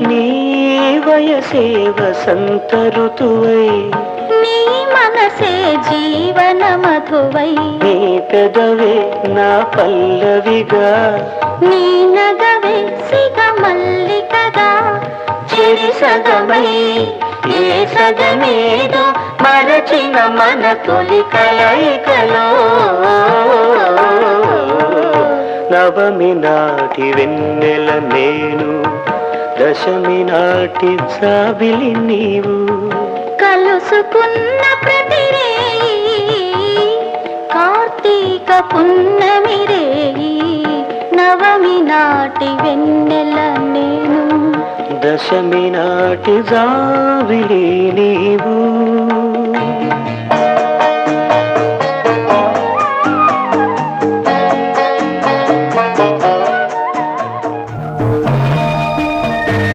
నీ వయసే వసంత ఋతువై, నీ మనసే జీవన మధువై, నీ పెదవే నా పల్లవిగా, నీ నగవే సిగ మల్లికగా, చెరి సగమై ఏ సగమేదో మరచిన మన తొలి కలయికలో. నవమి నాటి వెన్నెల నేను, దశమి నాటి జాబిలి నీవు. కలుసుకున్న ప్రతిరేయి కార్తీక పున్నమి రేయి, నవమి నాటి వెన్నెల నేను, దశమి నాటి జాబిలి నీవు.